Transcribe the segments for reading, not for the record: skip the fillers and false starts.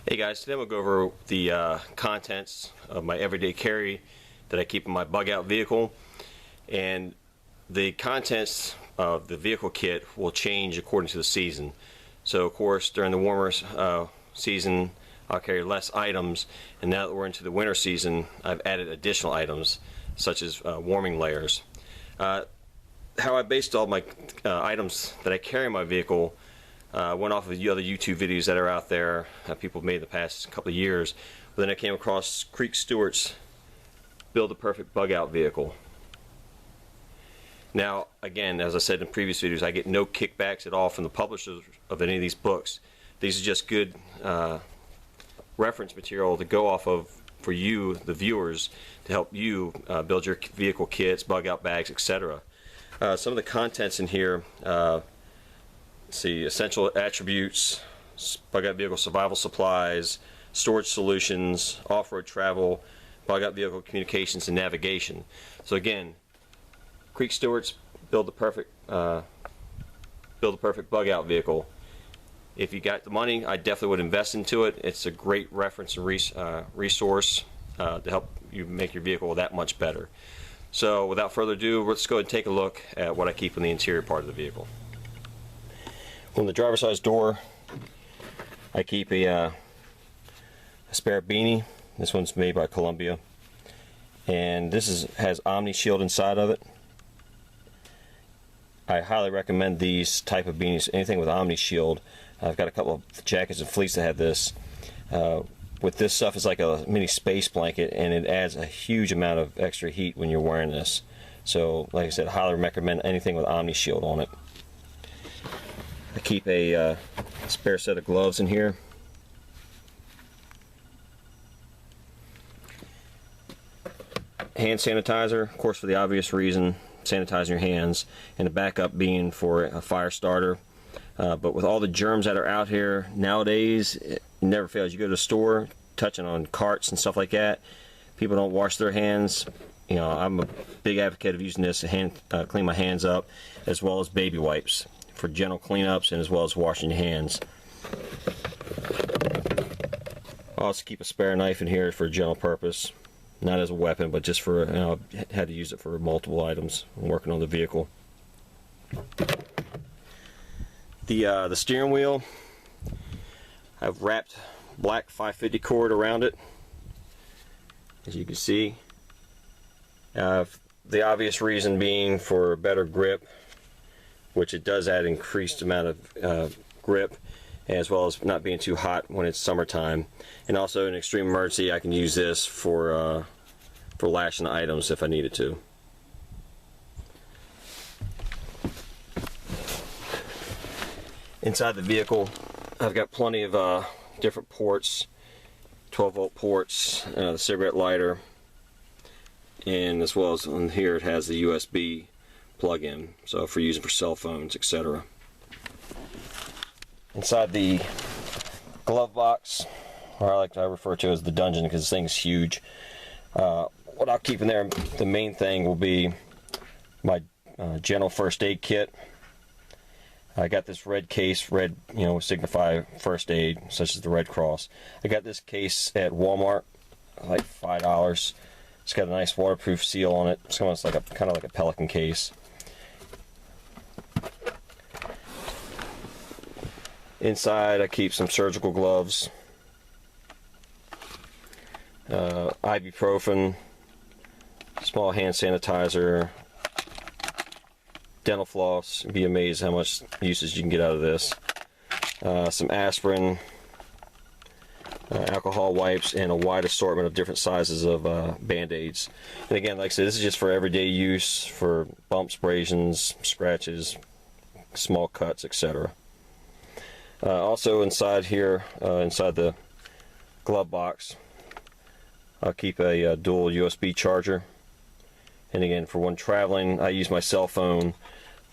Hey guys, today I'm going to go over the contents of my everyday carry that I keep in my bug out vehicle. And the contents of the vehicle kit will change according to the season. So of course during the warmer season I'll carry less items, and now that we're into the winter season I've added additional items such as warming layers. How I based all my items that I carry in my vehicle went off of the other YouTube videos that are out there that people have made in the past couple of years. But then I came across Creek Stewart's Build the Perfect Bug Out Vehicle. Now, again, as I said in previous videos, I get no kickbacks at all from the publishers of any of these books. These are just good reference material to go off of for you, the viewers, to help you build your vehicle kits, bug out bags, etc. Some of the contents in here, see, essential attributes, bug out vehicle survival supplies, storage solutions, off-road travel, bug out vehicle communications and navigation. So again, Creek Stewart's Build the Perfect Bug Out Vehicle. If you got the money, I definitely would invest into it. It's a great reference and resource to help you make your vehicle that much better. So without further ado, let's go ahead and take a look at what I keep in the interior part of the vehicle. On the driver's side door, I keep a spare beanie. This one's made by Columbia, and this has Omni Shield inside of it. I highly recommend these type of beanies. Anything with Omni Shield. I've got a couple of jackets and fleets that have this. With this stuff, it's like a mini space blanket, and it adds a huge amount of extra heat when you're wearing this. So, like I said, I highly recommend anything with Omni Shield on it. I keep a spare set of gloves in here. Hand sanitizer, of course, for the obvious reason, sanitizing your hands, and the backup being for a fire starter. But with all the germs that are out here nowadays, it never fails. You go to the store, touching on carts and stuff like that, people don't wash their hands. You know, I'm a big advocate of using this to clean my hands up, as well as baby wipes for gentle cleanups and as well as washing your hands. I also keep a spare knife in here for a general purpose, not as a weapon, but just for, I had to use it for multiple items when working on the vehicle. The steering wheel, I've wrapped black 550 cord around it, as you can see. The obvious reason being for better grip, which it does add increased amount of grip, as well as not being too hot when it's summertime. And also in extreme emergency, I can use this for lashing items if I needed to. Inside the vehicle, I've got plenty of different ports, 12-volt ports, the cigarette lighter, and as well as on here it has the USB plug-in, so for using for cell phones, etc. Inside the glove box, or I like to refer to as the dungeon because this thing's huge. What I'll keep in there, the main thing will be my general first aid kit. I got this red case, red, signify first aid, such as the Red Cross. I got this case at Walmart, like $5. It's got a nice waterproof seal on it. It's almost like kind of like a Pelican case. Inside, I keep some surgical gloves, ibuprofen, small hand sanitizer, dental floss. You'd be amazed how much usage you can get out of this. Some aspirin, alcohol wipes, and a wide assortment of different sizes of band-aids. And again, like I said, this is just for everyday use, for bumps, abrasions, scratches, small cuts, etc. Also inside here, inside the glove box, I'll keep a dual USB charger. And again, for when traveling, I use my cell phone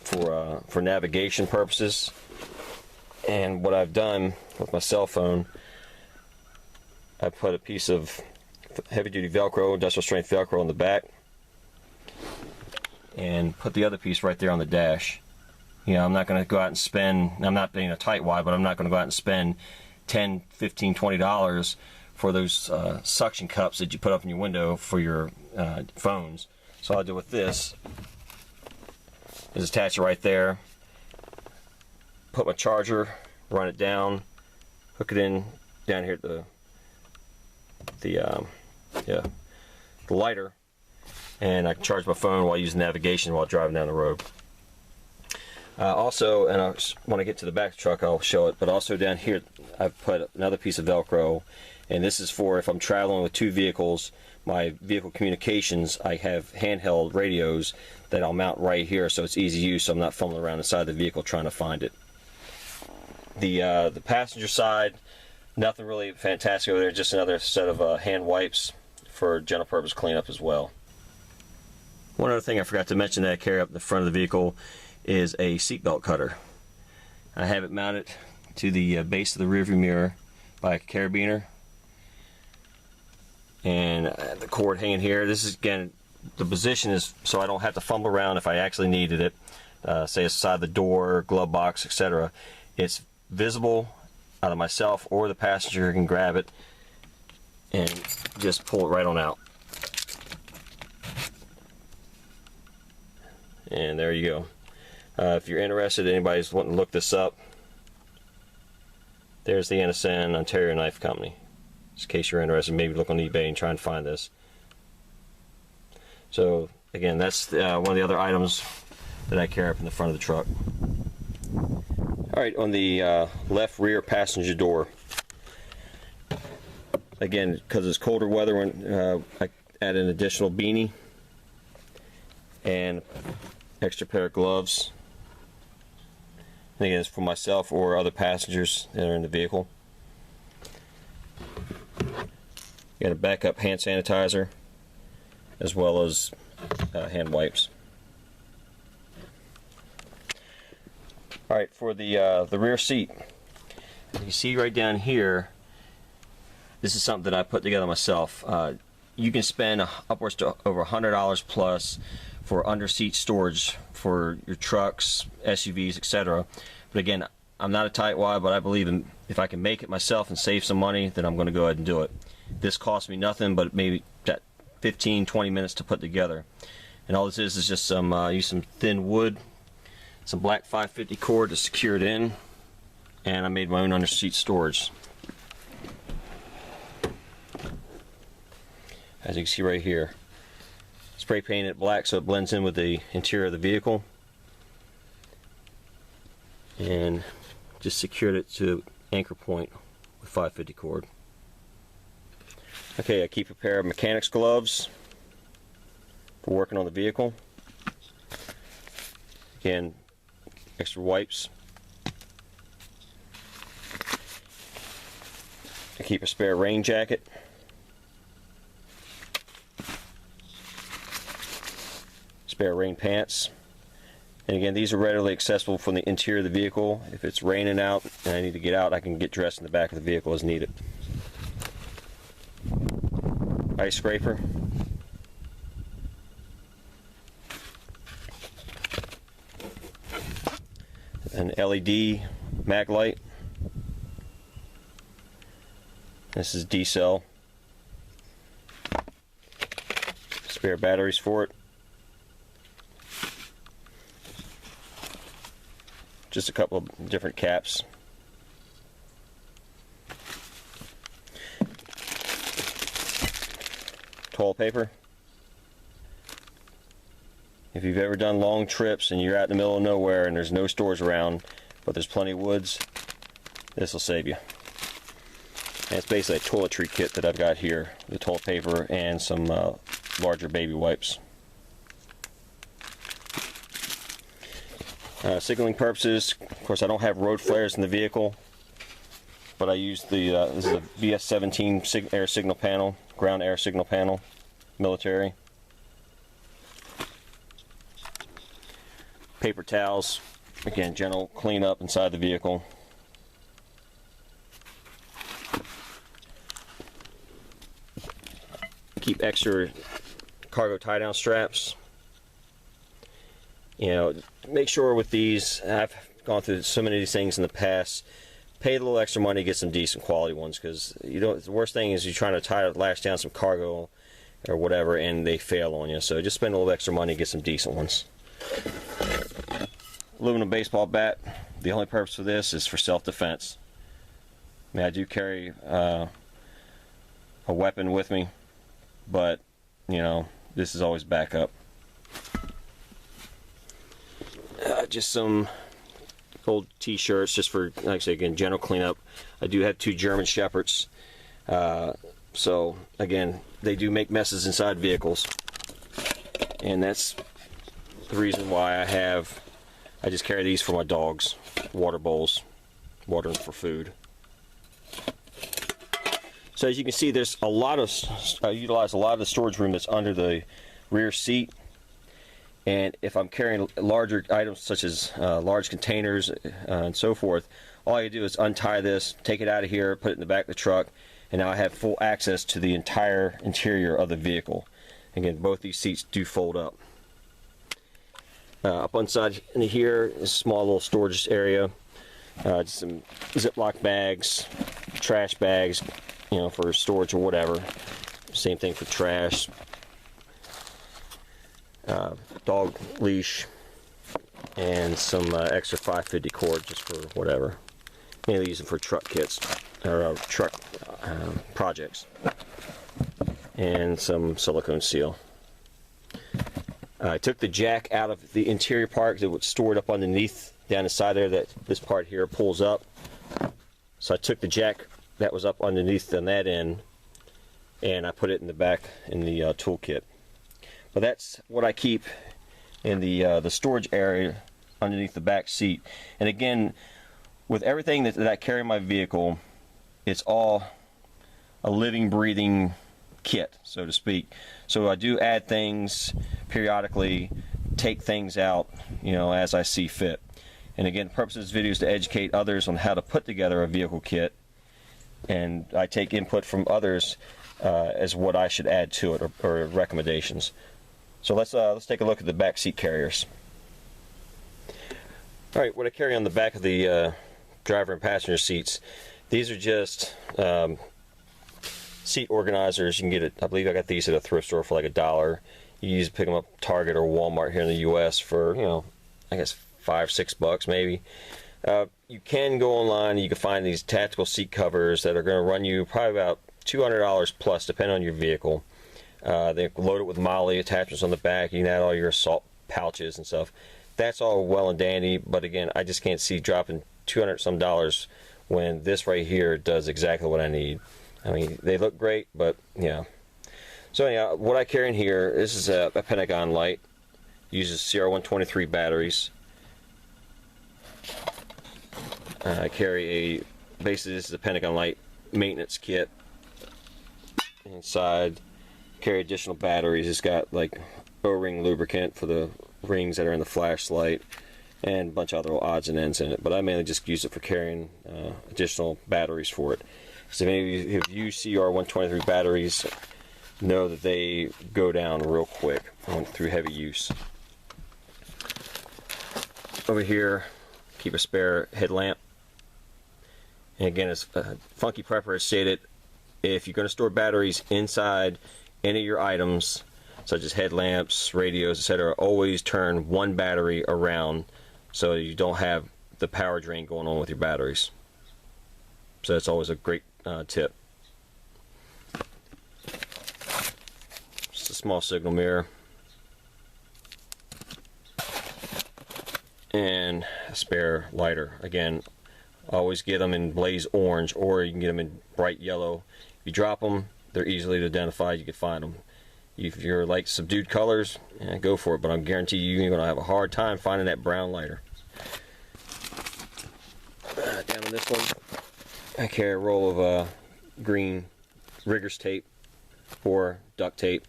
for navigation purposes. And what I've done with my cell phone, I put a piece of heavy-duty Velcro, industrial strength Velcro on the back, and put the other piece right there on the dash. You know, I'm not going to go out and spend, I'm not being a tightwad, but I'm not going to go out and spend $10, $15, $20 for those suction cups that you put up in your window for your phones. So all I do with this is attach it right there, put my charger, run it down, hook it in down here at the lighter, and I can charge my phone while using navigation while driving down the road. Also, and I want to get to the back of the truck, I'll show it, but also down here I've put another piece of Velcro, and this is for if I'm traveling with two vehicles, my vehicle communications, I have handheld radios that I'll mount right here so it's easy use, so I'm not fumbling around inside the vehicle trying to find it. The passenger side, nothing really fantastic over there, just another set of hand wipes for general purpose cleanup as well. One other thing I forgot to mention that I carry up in the front of the vehicle is a seatbelt cutter. I have it mounted to the base of the rearview mirror by a carabiner, and the cord hanging here. This is, again, the position is so I don't have to fumble around if I actually needed it, say inside the door, glove box, etc. It's visible out of myself, or the passenger can grab it and just pull it right on out. And there you go. If you're interested, anybody's wanting to look this up, there's the NSN Ontario Knife Company. Just in case you're interested, maybe look on eBay and try and find this. So again, that's one of the other items that I carry up in the front of the truck. Alright, on the left rear passenger door, again, because it's colder weather, when I add an additional beanie and extra pair of gloves. And again, it's for myself or other passengers that are in the vehicle. Got a backup hand sanitizer as well as hand wipes. All right, for the rear seat, you see right down here, this is something that I put together myself. You can spend upwards to over $100 plus for under seat storage for your trucks, SUVs, etc. But again, I'm not a tightwad, but I believe if I can make it myself and save some money, then I'm going to go ahead and do it. This cost me nothing but maybe that 15-20 minutes to put together. And all this is just some use some thin wood, some black 550 cord to secure it in, and I made my own under seat storage. As you can see right here, spray painted it black so it blends in with the interior of the vehicle, and just secured it to anchor point with 550 cord. Okay, I keep a pair of mechanics gloves for working on the vehicle. Again, extra wipes. I keep a spare rain jacket. Spare rain pants. And again, these are readily accessible from the interior of the vehicle. If it's raining out and I need to get out, I can get dressed in the back of the vehicle as needed. Ice scraper. An LED mag light. This is D-cell. Spare batteries for it. Just a couple of different caps. Toilet paper. If you've ever done long trips and you're out in the middle of nowhere and there's no stores around, but there's plenty of woods, this will save you. And it's basically a toiletry kit that I've got here. The toilet paper and some larger baby wipes. Signaling purposes, of course I don't have road flares in the vehicle, but I use the this is a VS17 air signal panel, ground air signal panel, military. Paper towels, again, general cleanup inside the vehicle. Keep extra cargo tie-down straps. You know, make sure with these, I've gone through so many of these things in the past, pay a little extra money to get some decent quality ones, because you know the worst thing is you're trying to latch down some cargo or whatever and they fail on you. So just spend a little extra money to get some decent ones. Aluminum baseball bat. The only purpose for this is for self-defense. I mean, I do carry a weapon with me, but you know, this is always backup. Just some old t-shirts just for, like I say again, general cleanup. I do have 2 German Shepherds, so again, they do make messes inside vehicles, and that's the reason why I just carry these for my dogs. Water bowls, water them for food. So as you can see, there's a lot of I utilize a lot of the storage room that's under the rear seat. And if I'm carrying larger items such as large containers and so forth, all I do is untie this, take it out of here, put it in the back of the truck, and now I have full access to the entire interior of the vehicle. Again, both these seats do fold up. Up inside in here is a small little storage area. Just some Ziploc bags, trash bags, you know, for storage or whatever. Same thing for trash. Dog leash, and some extra 550 cord just for whatever. Mainly use them for truck kits or truck projects. And some silicone seal. I took the jack out of the interior part that was stored up underneath down the side there. That this part here pulls up. So I took the jack that was up underneath on that end, and I put it in the back in the toolkit. But that's what I keep in the storage area underneath the back seat. And again, with everything that I carry in my vehicle, it's all a living, breathing kit, so to speak. So I do add things periodically, take things out, you know, as I see fit. And again, the purpose of this video is to educate others on how to put together a vehicle kit, and I take input from others as what I should add to it, or recommendations. So let's take a look at the back seat carriers. All right, what I carry on the back of the driver and passenger seats, these are just seat organizers. You can get it. I believe I got these at a thrift store for like $1. You usually pick them up at Target or Walmart here in the U.S. for, you know, I guess $5-6 maybe. You can go online and you can find these tactical seat covers that are going to run you probably about $200 plus, depending on your vehicle. They're loaded with MOLLE attachments on the back. You can add all your assault pouches and stuff. That's all well and dandy, but again, I just can't see dropping $200 some when this right here does exactly what I need. I mean, they look great, but yeah. So anyhow, what I carry in here, this is a Pentagon light. Uses CR123 batteries. I carry basically this is a Pentagon light maintenance kit. Inside, carry additional batteries. It's got like O-ring lubricant for the rings that are in the flashlight, and a bunch of other odds and ends in it. But I mainly just use it for carrying additional batteries for it. So if any of you have used CR123 batteries, know that they go down real quick through heavy use. Over here, keep a spare headlamp. And again, as Funky Prepper has stated, if you're going to store batteries inside any of your items, such as headlamps, radios, etc., always turn one battery around so you don't have the power drain going on with your batteries. So that's always a great tip. Just a small signal mirror. And a spare lighter. Again, always get them in blaze orange, or you can get them in bright yellow. If you drop them, they're easily identified. You can find them. If you're like subdued colors, go for it, but I guarantee you're going to have a hard time finding that brown lighter. Down on this one, I carry a roll of green Riggers tape or duct tape.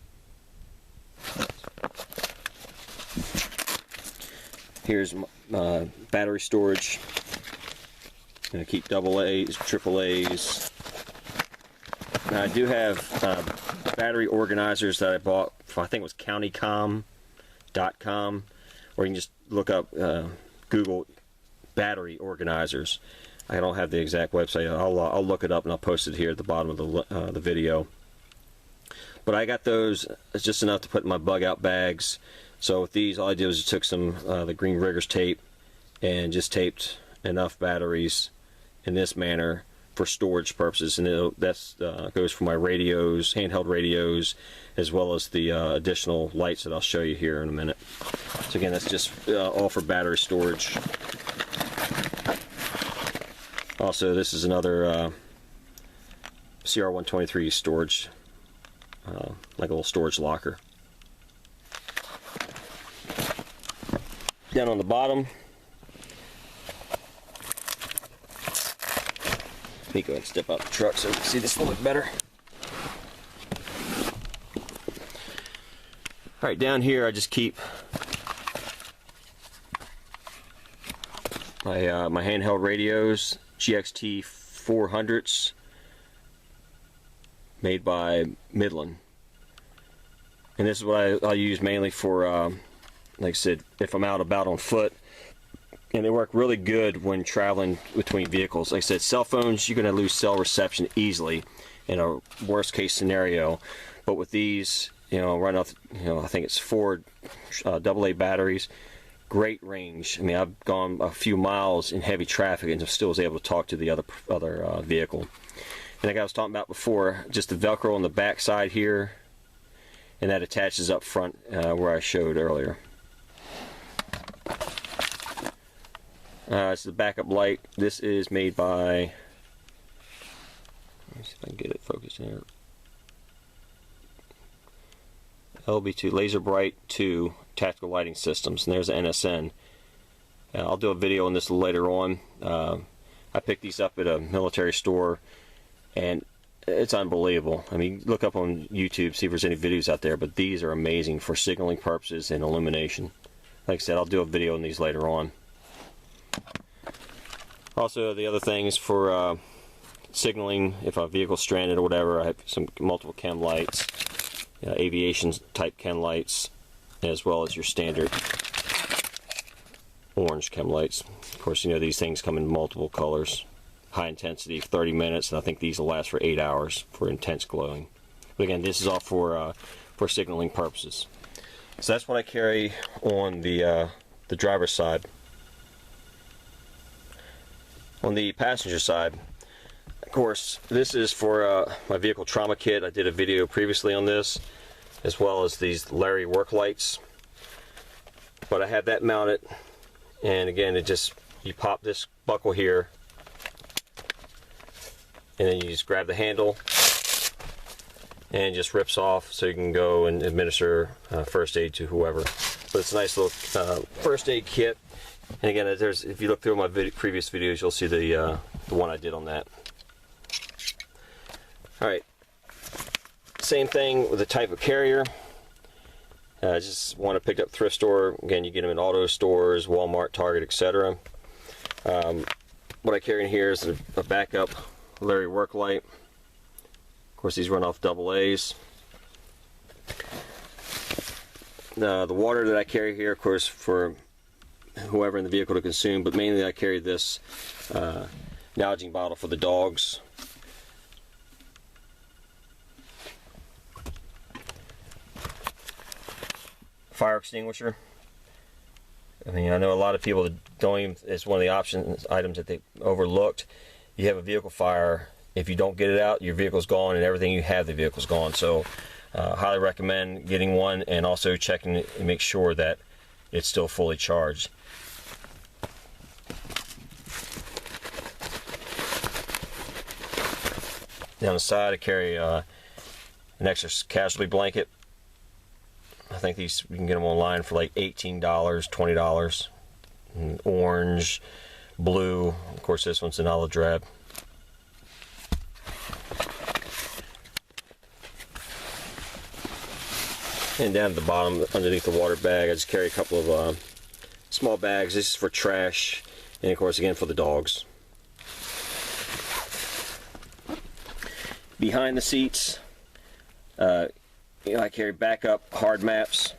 Here's battery storage. I'm going to keep AA's, AAA's. Now, I do have battery organizers that I bought from, I think it was countycom.com, or you can just look up, Google battery organizers. I don't have the exact website. I'll look it up and I'll post it here at the bottom of the video. But I got those. It's just enough to put in my bug out bags. So with these, all I did was took some the Green Riggers tape and just taped enough batteries in this manner for storage purposes, and that goes for my radios, handheld radios, as well as the additional lights that I'll show you here in a minute. So again, that's just all for battery storage. Also, this is another CR123 storage, like a little storage locker. Down on the bottom, let me go ahead and step out the truck so you can see this a little bit better. Alright, down here I just keep my handheld radios, GXT 400s, made by Midland. And this is what I use mainly for, like I said, if I'm out about on foot. And they work really good when traveling between vehicles. Like I said, cell phones, you're going to lose cell reception easily in a worst case scenario. But with these, run off, I think it's 4 AA batteries, great range. I mean, I've gone a few miles in heavy traffic and still was able to talk to the other vehicle. And like I was talking about before, just the Velcro on the back side here, and that attaches up front where I showed earlier. It's the backup light. This is made by, let me see if I can get it focused here. LB2 Laser Bright 2 Tactical Lighting Systems, and there's the NSN. I'll do a video on this later on. I picked these up at a military store, and it's unbelievable. I mean, look up on YouTube, see if there's any videos out there, but these are amazing for signaling purposes and illumination. Like I said, I'll do a video on these later on. Also, the other things for signaling, if a vehicle's stranded or whatever, I have some multiple chem lights, aviation type chem lights, as well as your standard orange chem lights. Of course, these things come in multiple colors. High intensity, 30 minutes, and I think these will last for 8 hours for intense glowing. But again, this is all for signaling purposes. So that's what I carry on the driver's side. On the passenger side, of course, this is for my vehicle trauma kit. I did a video previously on this, as well as these Larry work lights. But I have that mounted, and again, you pop this buckle here, and then you just grab the handle, and it just rips off, so you can go and administer first aid to whoever. But it's a nice little first aid kit. And again, if you look through my previous videos, you'll see the one I did on that. Alright, same thing with the type of carrier. Just one I picked up thrift store. Again, you get them in auto stores, Walmart, Target, etc. What I carry in here is a backup Larry work light. Of course, these run off AA's. The water that I carry here, of course, for whoever in the vehicle to consume, but mainly I carry this Nalgene bottle for the dogs. Fire extinguisher. I mean, I know a lot of people that don't even, it's one of the items that they overlooked. You have a vehicle fire, if you don't get it out, your vehicle's gone, and everything you have, the vehicle's gone. So highly recommend getting one, and also checking it and make sure that it's still fully charged. Down the side, I carry an extra casualty blanket. I think these, you can get them online for like $18, $20. And orange, blue. Of course, this one's an olive drab. And down at the bottom, underneath the water bag, I just carry a couple of small bags. This is for trash, and of course, again, for the dogs. Behind the seats, I carry backup hard maps.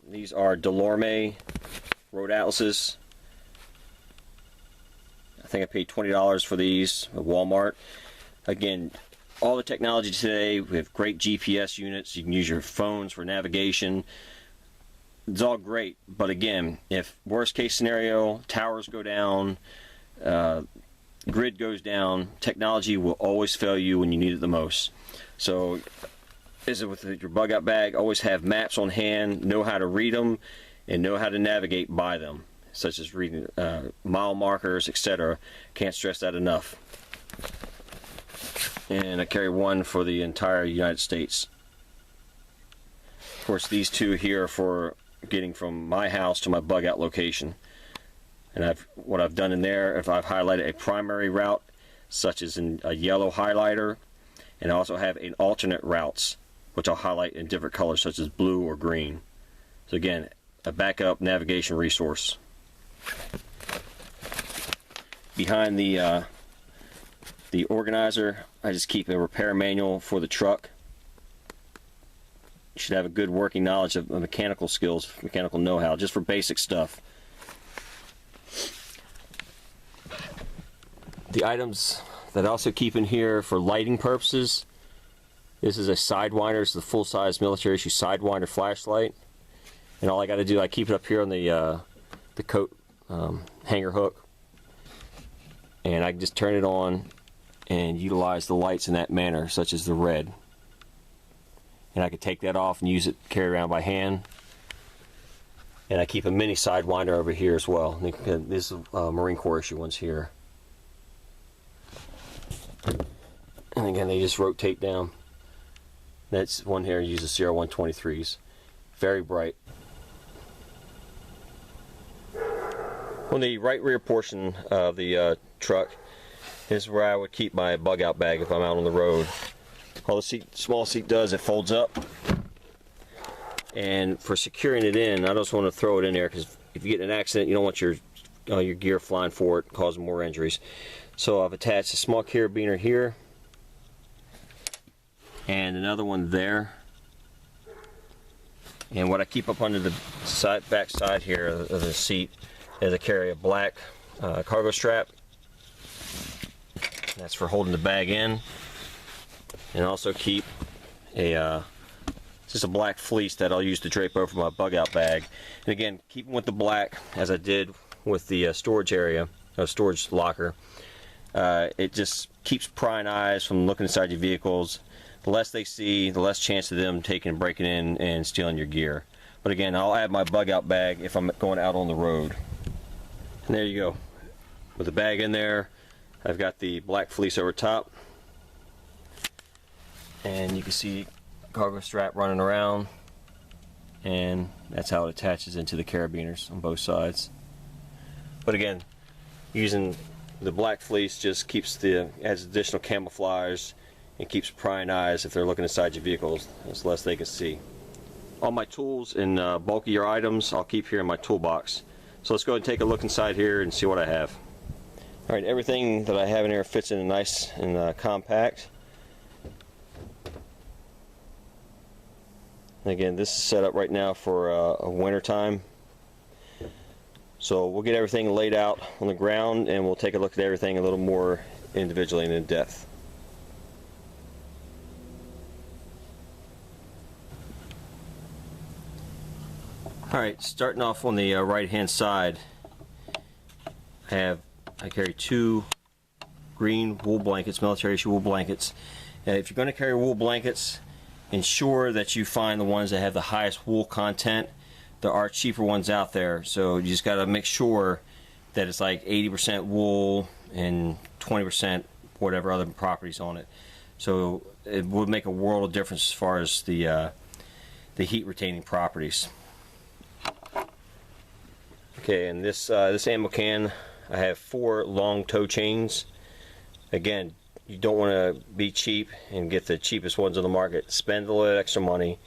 These are Delorme Road Atlases. think I paid $20 for these at Walmart. Again, all the technology today, we have great GPS units. You can use your phones for navigation. It's all great, but again, if worst case scenario, towers go down, grid goes down, technology will always fail you when you need it the most. So, is it with your bug out bag? Always have maps on hand, know how to read them, and know how to navigate by them, such as reading mile markers, etc. Can't stress that enough. And I carry one for the entire United States. Of course, these two here are for getting from my house to my bug out location. And what I've done in there, if I've highlighted a primary route, such as in a yellow highlighter, and I also have an alternate routes, which I'll highlight in different colors, such as blue or green. So again, a backup navigation resource. Behind the organizer, I just keep a repair manual for the truck. You should have a good working knowledge of mechanical skills, mechanical know-how, just for basic stuff. The items that I also keep in here for lighting purposes. This is a Sidewinder. It's the full-size military issue Sidewinder flashlight. And all I got to do, I keep it up here on the coat hanger hook, and I can just turn it on and utilize the lights in that manner, such as the red. And I could take that off and use it, carry around by hand. And I keep a mini Sidewinder over here as well. This is Marine Corps issue ones here. And again, they just rotate down. That's one here, uses CR123s. Very bright. On the right rear portion of the truck is where I would keep my bug out bag if I'm out on the road. All the small seat does, it folds up. And for securing it in, I just want to throw it in there because if you get in an accident, you don't want your gear flying forward, causing more injuries. So I've attached a small carabiner here and another one there. And what I keep up under the back side here of the seat is I carry a black cargo strap. That's for holding the bag in. And also keep just a black fleece that I'll use to drape over my bug out bag. And again, keeping with the black as I did with the storage area, storage locker. It just keeps prying eyes from looking inside your vehicles. The less they see, the less chance of them taking and breaking in and stealing your gear. But again, I'll add my bug out bag if I'm going out on the road. And there you go. With the bag in there, I've got the black fleece over top. And you can see cargo strap running around. And that's how it attaches into the carabiners on both sides. But again, using the black fleece just adds additional camouflage and keeps prying eyes if they're looking inside your vehicles, as less they can see. All my tools and bulkier items I'll keep here in my toolbox. So let's go ahead and take a look inside here and see what I have. Alright, everything that I have in here fits in nice and compact. And again, this is set up right now for a winter time. So we'll get everything laid out on the ground and we'll take a look at everything a little more individually and in depth. Alright, starting off on the right hand side, I carry two green wool blankets, military issue wool blankets. If you're going to carry wool blankets, ensure that you find the ones that have the highest wool content. There are cheaper ones out there, so you just got to make sure that it's like 80% wool and 20% whatever other properties on it. So it would make a world of difference as far as the heat retaining properties. Okay, and this ammo can, I have 4 long toe chains. Again, you don't want to be cheap and get the cheapest ones on the market. Spend a little extra money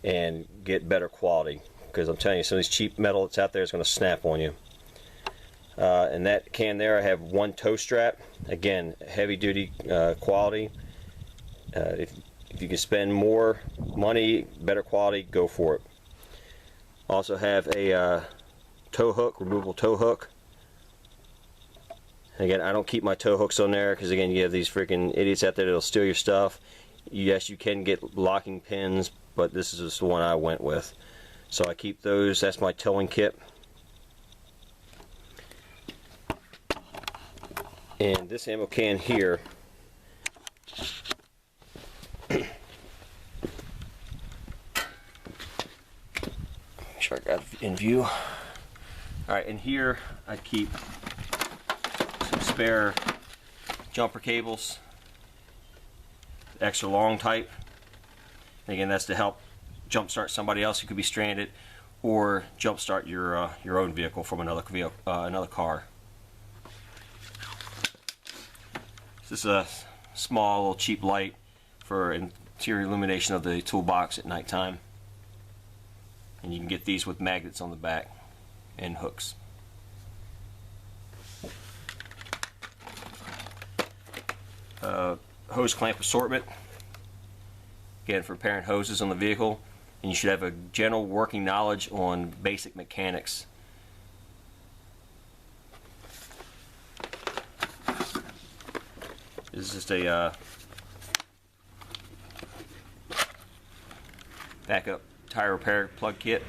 and get better quality, because I'm telling you, some of these cheap metal that's out there is going to snap on you. In that can there, I have 1 toe strap. Again, heavy duty quality. If you can spend more money, better quality, go for it. Also have a tow hook, removable tow hook. Again, I don't keep my tow hooks on there because again, you have these freaking idiots out there that'll steal your stuff. Yes, you can get locking pins, but this is just the one I went with. So I keep those. That's my towing kit. And this ammo can here, make sure I got it in view. Alright, and here I keep some spare jumper cables, extra long type. And again, that's to help jumpstart somebody else who could be stranded, or jumpstart your own vehicle from another car. This is a small, little cheap light for interior illumination of the toolbox at nighttime. And you can get these with magnets on the back and hooks. Hose clamp assortment. Again, for repairing hoses on the vehicle. And you should have a general working knowledge on basic mechanics. This is just a backup tire repair plug kit,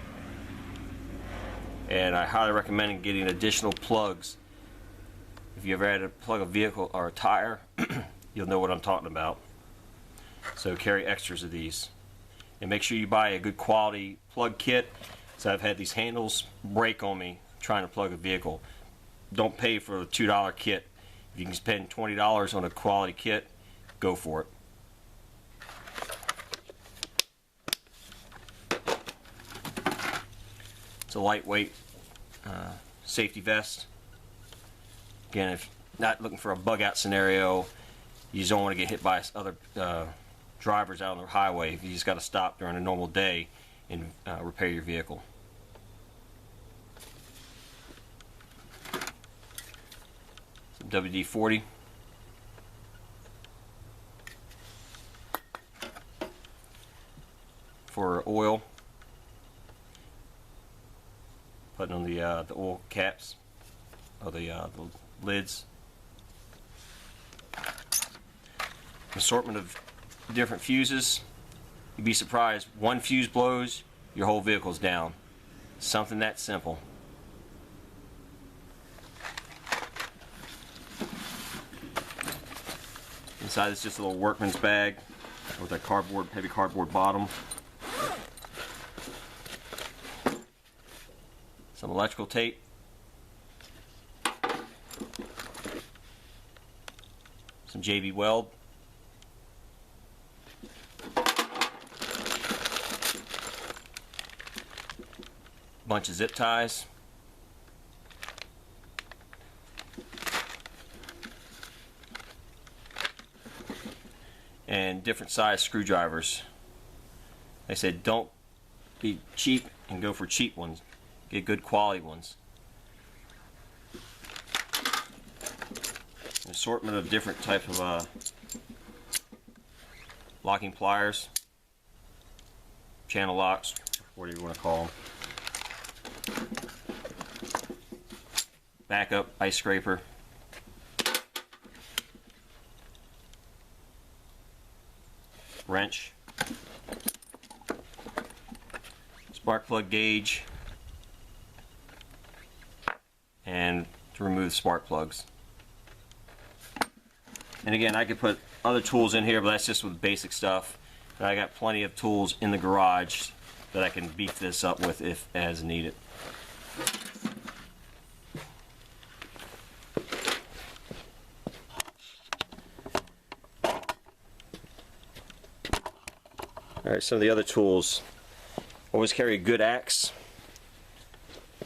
and I highly recommend getting additional plugs. If you ever had to plug a vehicle or a tire, you'll know what I'm talking about. So carry extras of these, and make sure you buy a good quality plug kit. So I've had these handles break on me trying to plug a vehicle. Don't pay for a $2 kit. If you can spend $20 on a quality kit, go for it. It's a lightweight safety vest. Again, if not looking for a bug out scenario, you just don't want to get hit by other drivers out on the highway. You just got to stop during a normal day and repair your vehicle. WD-40. For oil. Putting on the oil caps or the lids. Assortment of different fuses. You'd be surprised, one fuse blows, your whole vehicle's down. Something that simple. Inside is just a little workman's bag with a heavy cardboard bottom. Some electrical tape. Some JB Weld. Bunch of zip ties. And different size screwdrivers. Like I said, don't be cheap and go for cheap ones. Get good quality ones. An assortment of different type of locking pliers, channel locks, whatever you want to call them. Backup ice scraper. Wrench, spark plug gauge, and to remove spark plugs. And again, I could put other tools in here, but that's just with basic stuff. And I got plenty of tools in the garage that I can beef this up with if as needed. Alright, some of the other tools. Always carry a good axe.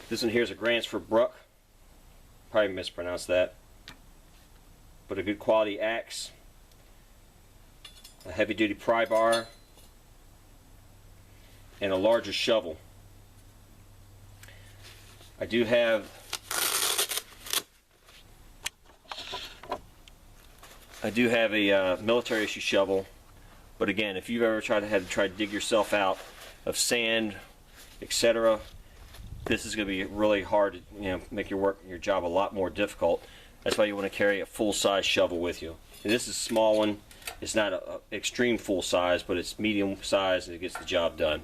This one here is a Gransford Bruck. Probably mispronounced that. But a good quality axe. A heavy duty pry bar. And a larger shovel. I do have a military issue shovel. But again, if you've ever tried to dig yourself out of sand, etc., this is going to be really hard to make your job a lot more difficult. That's why you want to carry a full-size shovel with you. And this is a small one. It's not an extreme full size, but it's medium size and it gets the job done.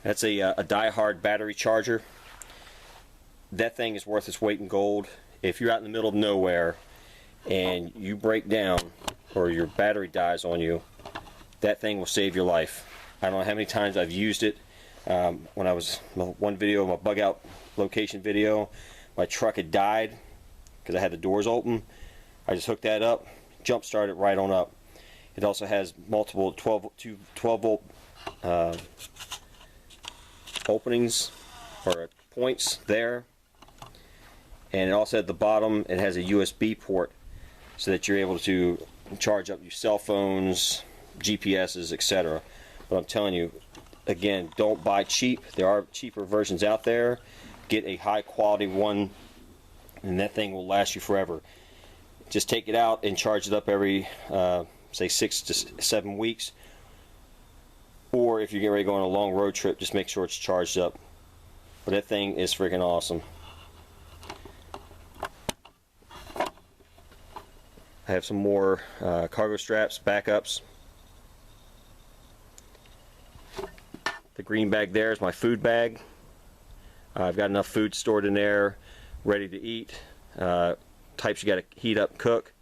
That's a die-hard battery charger. That thing is worth its weight in gold. If you're out in the middle of nowhere and you break down or your battery dies on you, that thing will save your life. I don't know how many times I've used it. When I was one video, my bug out location video, my truck had died because I had the doors open. I just hooked that up, jump started right on up. It also has multiple 12 volt openings or points there, and it also at the bottom it has a USB port so that you're able to charge up your cell phones, GPSs, etc. But I'm telling you, again, don't buy cheap. There are cheaper versions out there. Get a high quality one and that thing will last you forever. Just take it out and charge it up every say 6 to 7 weeks, or if you're getting ready to go on a long road trip, just make sure it's charged up. But that thing is freaking awesome. I have some more cargo straps, backups. The green bag there is my food bag. I've got enough food stored in there, ready to eat. Types you got to heat up, cook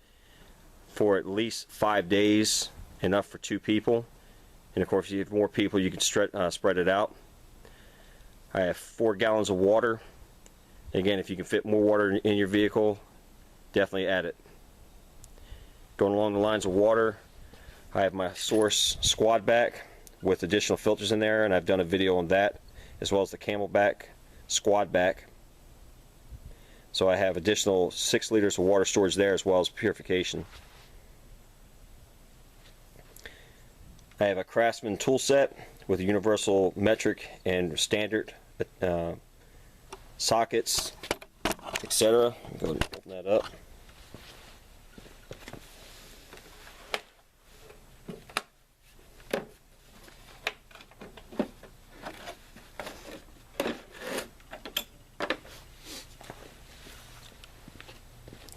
for at least 5 days, enough for 2 people. And of course, if you have more people, you can spread it out. I have 4 gallons of water. Again, if you can fit more water in your vehicle, definitely add it. Going along the lines of water, I have my Source Squad Back with additional filters in there, and I've done a video on that, as well as the Camelback Squad Back. So I have additional 6 liters of water storage there, as well as purification. I have a Craftsman tool set with a universal metric and standard sockets, etc. Go ahead and open that up.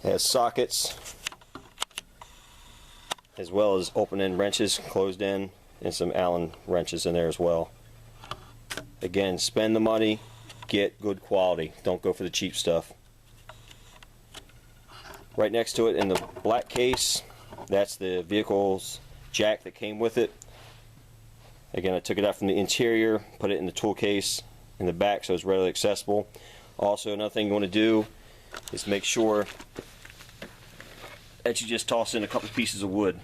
It has sockets as well as open end wrenches, closed end, and some Allen wrenches in there as well. Again, spend the money, get good quality. Don't go for the cheap stuff. Right next to it in the black case, that's the vehicle's jack that came with it. Again, I took it out from the interior, put it in the tool case in the back so it's readily accessible. Also, another thing you want to do is make sure that you just toss in a couple pieces of wood.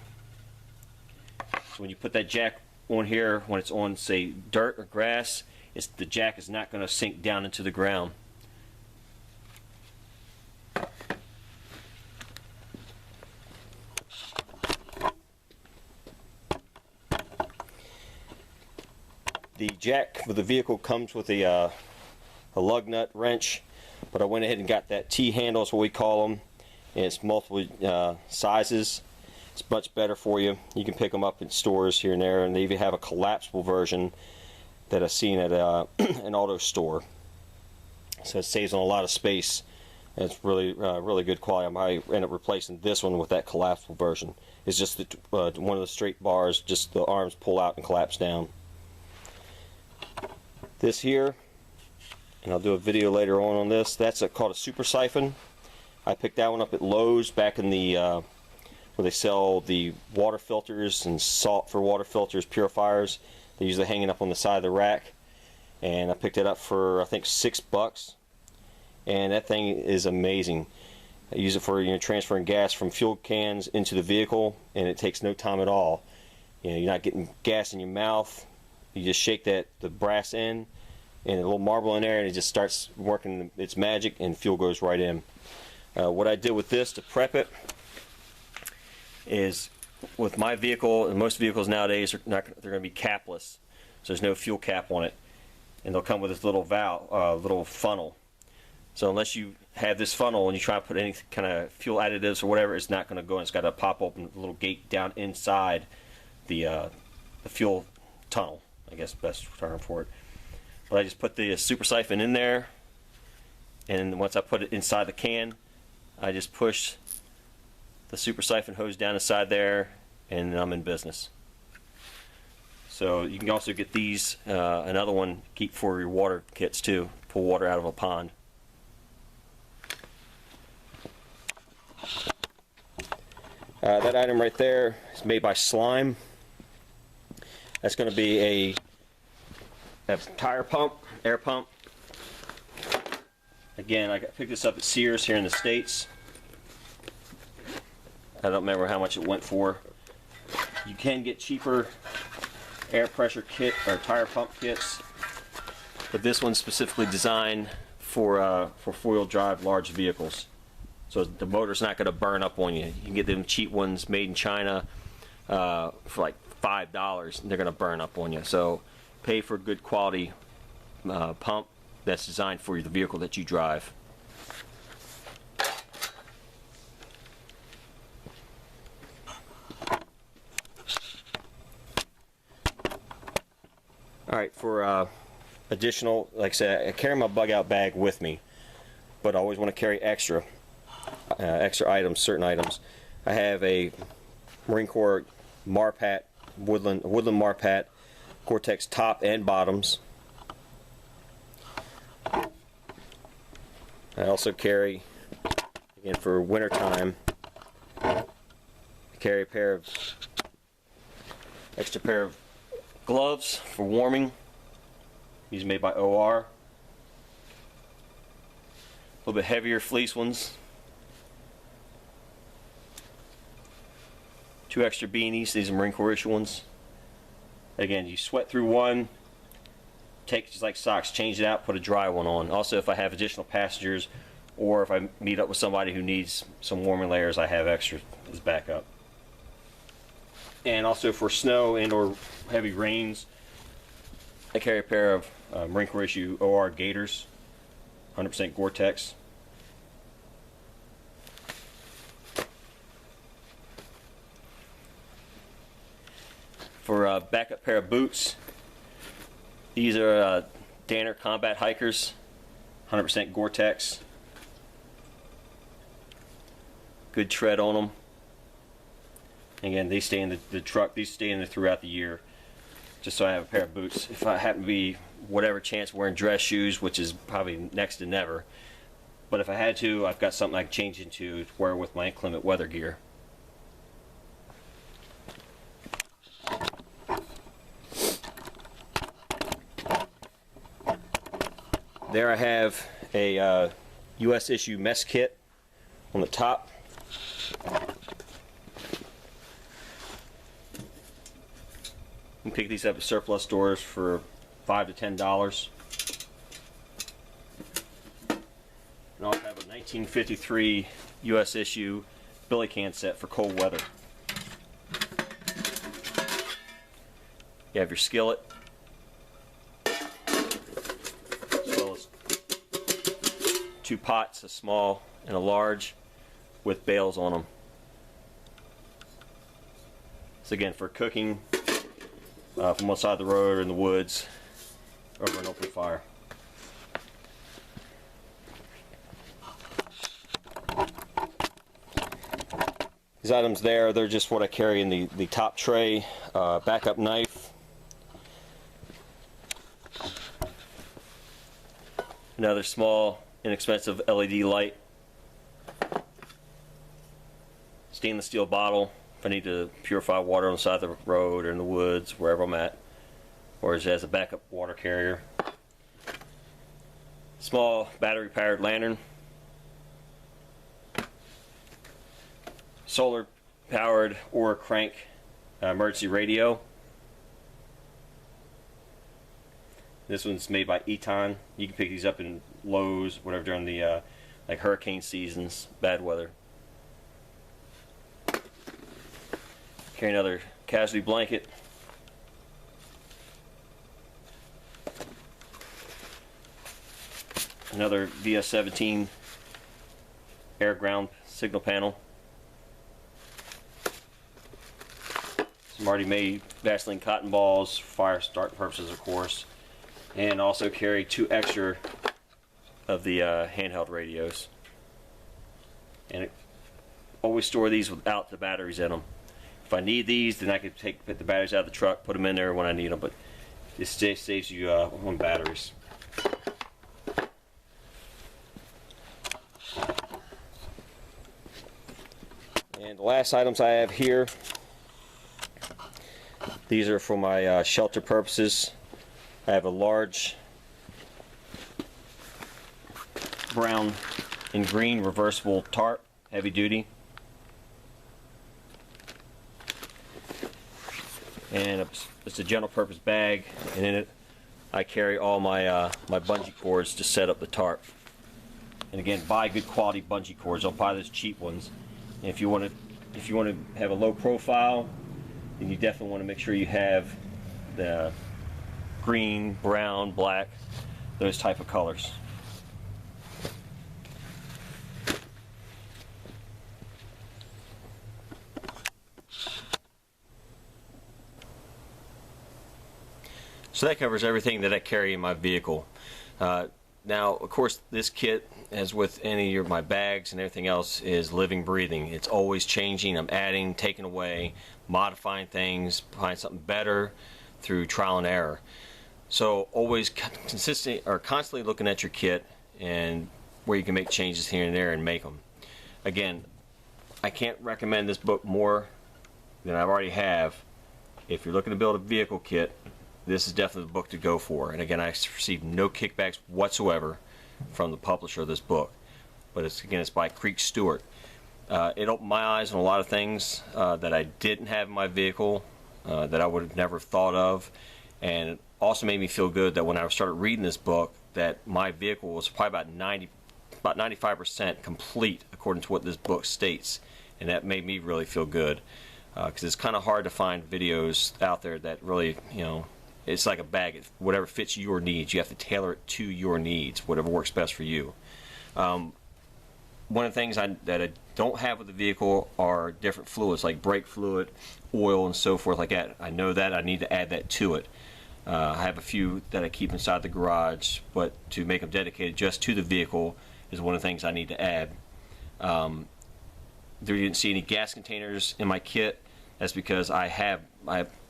So when you put that jack on here, when it's on, say, dirt or grass, the jack is not going to sink down into the ground. The jack for the vehicle comes with a lug nut wrench, but I went ahead and got that T-handle, is what we call them. And it's multiple sizes. It's much better for you. You can pick them up in stores here and there, and they even have a collapsible version that I've seen at an auto store. So it saves on a lot of space, and it's really really good quality. I might end up replacing this one with that collapsible version. It's just one of the straight bars, just the arms pull out and collapse down. This here, and I'll do a video later on this, that's called a super siphon. I picked that one up at Lowe's back in the where they sell the water filters and salt for water filters, purifiers. They're usually hanging up on the side of the rack, and I picked it up for I think $6, and that thing is amazing. I use it for transferring gas from fuel cans into the vehicle, and it takes no time at all. You're not getting gas in your mouth. You just shake the brass end and a little marble in there, and it just starts working its magic, and fuel goes right in. What I did with this to prep it is, with my vehicle, and most vehicles nowadays they're going to be capless, so there's no fuel cap on it, and they'll come with this little valve, little funnel. So unless you have this funnel and you try to put any kind of fuel additives or whatever, it's not going to go. It's got to pop open a little gate down inside the fuel tunnel. I guess best term for it. But I just put the super siphon in there, and once I put it inside the can, I just push the super siphon hose down inside there, and I'm in business. So you can also get these, another one, keep for your water kits too. Pull water out of a pond. That item right there is made by Slime. That's going to be a tire pump, air pump. Again, I picked this up at Sears here in the States. I don't remember how much it went for. You can get cheaper air pressure kit or tire pump kits, but this one's specifically designed for four-wheel drive large vehicles. So the motor's not going to burn up on you. You can get them cheap ones made in China for like $5, and they're going to burn up on you. So pay for a good quality pump that's designed for the vehicle that you drive. Alright, for additional, like I said, I carry my bug out bag with me, but I always want to carry extra items, certain items. I have a Marine Corps Marpat, Woodland Marpat, Gore-Tex top and bottoms. I also carry, again for winter time, I carry a extra pair of gloves for warming. These are made by OR. A little bit heavier fleece ones. 2 extra beanies. These are Marine Corps issue ones. Again, you sweat through one, take it just like socks, change it out, put a dry one on. Also, if I have additional passengers or if I meet up with somebody who needs some warming layers, I have extra as backup. And also for snow and or heavy rains, I carry a pair of Marine Corps issue OR gaiters, 100% Gore-Tex. For a backup pair of boots, these are Danner Combat Hikers, 100% Gore-Tex. Good tread on them. Again, they stay in the truck. These stay in there throughout the year, just so I have a pair of boots. If I happen to be, whatever chance, wearing dress shoes, which is probably next to never, but if I had to, I've got something I can change into to wear with my inclement weather gear. There I have a U.S. issue mess kit on the top. You can pick these up at surplus stores for $5 to $10. And I also have a 1953 U.S. issue billy can set for cold weather. You have your skillet, as well as 2 pots, a small and a large, with bales on them. So again, for cooking from one side of the road or in the woods over an open fire. These items there, they're just what I carry in the top tray. Backup knife, another small inexpensive LED light, stainless steel bottle if I need to purify water on the side of the road or in the woods, wherever I'm at, or as a backup water carrier. Small battery powered lantern, solar powered or crank emergency radio. This one's made by Eton. You can pick these up in Lowe's, whatever, during the like hurricane seasons, bad weather. Carry another casualty blanket. Another VS17 air ground signal panel. Some some already made Vaseline cotton balls, fire start purposes of course, and also carry 2 extra of the handheld radios. And always store these without the batteries in them. If I need these, then I can put the batteries out of the truck, put them in there when I need them, but this saves you on batteries. And the last items I have here, these are for my shelter purposes. I have a large brown and green reversible tarp, heavy duty. And it's a general purpose bag, and in it I carry all my my bungee cords to set up the tarp. And again, buy good quality bungee cords. Don't buy those cheap ones. And if you want to have a low profile, then you definitely want to make sure you have the green, brown, black, those type of colors. So that covers everything that I carry in my vehicle. Now, of course, this kit, as with any of my bags and everything else, is living, breathing. It's always changing. I'm adding, taking away, modifying things, find something better through trial and error. So always constantly looking at your kit and where you can make changes here and there and make them. Again, I can't recommend this book more than I already have. If you're looking to build a vehicle kit, this is definitely the book to go for. And again, I received no kickbacks whatsoever from the publisher of this book. But it's by Creek Stewart. It opened my eyes on a lot of things that I didn't have in my vehicle, that I would have never thought of. And it also made me feel good that when I started reading this book, that my vehicle was probably about 95% complete according to what this book states. And that made me really feel good. Because it's kind of hard to find videos out there that really, it's like a bag. Whatever fits your needs, you have to tailor it to your needs, whatever works best for you. One of the things that I don't have with the vehicle are different fluids, like brake fluid, oil, and so forth like that. I know that I need to add that to it. I have a few that I keep inside the garage, but to make them dedicated just to the vehicle is one of the things I need to add. There you didn't see any gas containers in my kit. That's because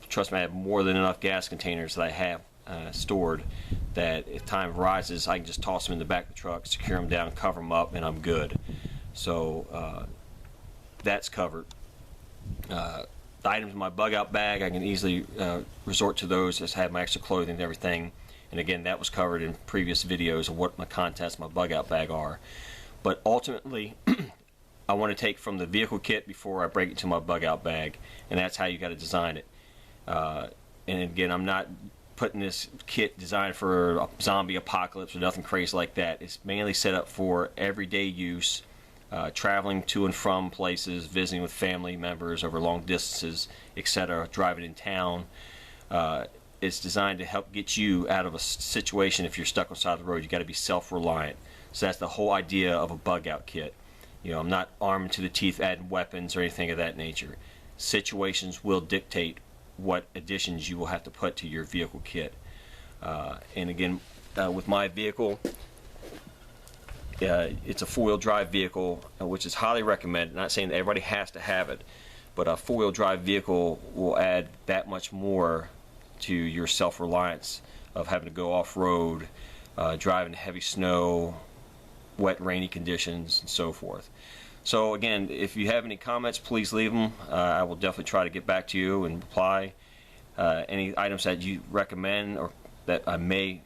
trust me, I have more than enough gas containers that I have stored, that if time rises, I can just toss them in the back of the truck, secure them down, cover them up, and I'm good. So that's covered. The items in my bug out bag, I can easily resort to those, just have my extra clothing and everything. And again, that was covered in previous videos of what my contents of my bug out bag are. But ultimately, I want to take from the vehicle kit before I break it to my bug out bag, and that's how you got to design it. And again, I'm not putting this kit designed for a zombie apocalypse or nothing crazy like that. It's mainly set up for everyday use, traveling to and from places, visiting with family members over long distances, etc., driving in town. It's designed to help get you out of a situation. If you're stuck on the side of the road, you got to be self-reliant. So that's the whole idea of a bug out kit. I'm not armed to the teeth adding weapons or anything of that nature. Situations will dictate what additions you will have to put to your vehicle kit. And again, with my vehicle, it's a four-wheel drive vehicle, which is highly recommended. Not saying that everybody has to have it, but a four-wheel drive vehicle will add that much more to your self-reliance of having to go off-road, driving heavy snow, wet, rainy conditions, and so forth. So again, if you have any comments, please leave them. I will definitely try to get back to you and reply. Any items that you recommend or that I may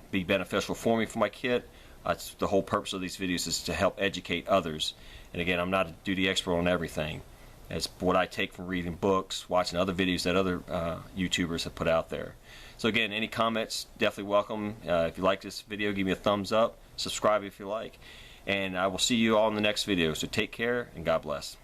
be beneficial for me for my kit, that's the whole purpose of these videos, is to help educate others. And again, I'm not a duty expert on everything. It's what I take from reading books, watching other videos that other YouTubers have put out there. So again, any comments, definitely welcome. If you like this video, give me a thumbs up. Subscribe if you like. And I will see you all in the next video. So take care and God bless.